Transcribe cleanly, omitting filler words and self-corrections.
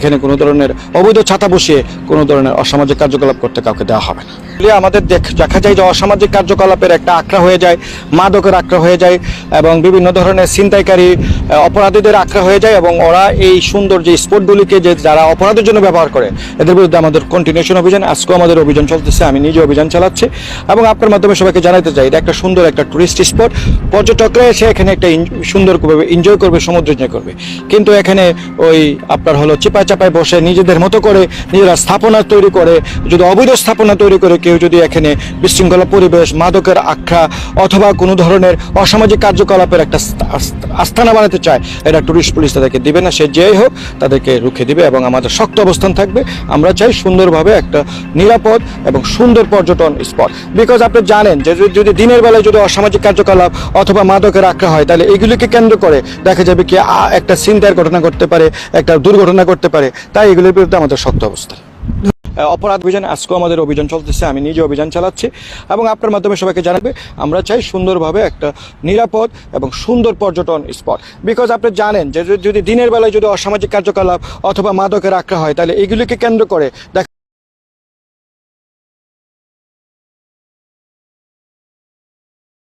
এখানে কোনো ধরনের অবৈধ ছাতা বসিয়ে কোনো ধরনের অসামাজিক কার্যকলাপ করতে কাউকে দেওয়া হবে না। আমাদের দেখা যায় যে অসামাজিক কার্যকলাপের একটা আখড়া হয়ে যায়, মাদকের আখড়া হয়ে যায় এবং বিভিন্ন ধরনের ছিনতাইকারী অপরাধীদের আখড়া হয়ে যায়, এবং ওরা এই সুন্দর যে স্পটগুলিকে যে যারা অপরাধের জন্য ব্যবহার করে এদের বিরুদ্ধে আমাদের কন্টিনিউশন অভিযান, আজকেও আমাদের অভিযান চলতেছে, আমি নিজে অভিযান চালাচ্ছি এবং আপনার মাধ্যমে সবাইকে জানাতে চাই এটা একটা সুন্দর একটা টুরিস্ট স্পট। পর্যটকরা এসে এখানে একটা সুন্দরভাবে এনজয় করবে, সমুদ্র এনজয় করবে, কিন্তু এখানে ওই আপনার হলো চিপায় চাপায় বসে নিজেদের মতো করে নিজেরা স্থাপনা তৈরি করে, যদি অবৈধ স্থাপনা তৈরি করে কেউ যদি এখানে বিশৃঙ্খলা পরিবেশ, মাদকের আখড়া অথবা কোনো ধরনের অসামাজিক কার্যকলাপের একটা আস্তানা বানাতে চায়, এটা টুরিস্ট পুলিশ তাদেরকে দিবে না। সে যেই হোক তাদেরকে রুখে দিবে এবং আমাদের শক্ত অবস্থান থাকবে। আমরা চাই সুন্দরভাবে একটা নিরাপদ এবং সুন্দর পর্যটন স্পট। বিকজ আপনি জানেন যে যদি দিনের বেলায় যদি অসামাজিক কার্যকলাপ অথবা মাদকের আখড়া হয়, তাহলে এগুলিকে কেন্দ্র করে দেখা যাবে কি একটা ছিনতাইয়ের ঘটনা ঘটতে পারে, একটা দুর্ঘটনা ঘটতে পারে। তাই এগুলির বিরুদ্ধে আমাদের শক্ত অবস্থান। অপরাধ অভিযান, আজকেও আমাদের অভিযান চলতেছে, আমি নিজে অভিযান চালাচ্ছি এবং আপনার মাধ্যমে সবাইকে জানাবে আমরা চাই সুন্দরভাবে একটা নিরাপদ এবং সুন্দর পর্যটন স্পট। বিকজ আপনি জানেন যে যদি দিনের বেলায় যদি অসামাজিক কার্যকলাপ অথবা মাদকের আখড়া হয়, তাহলে এগুলিকে কেন্দ্র করে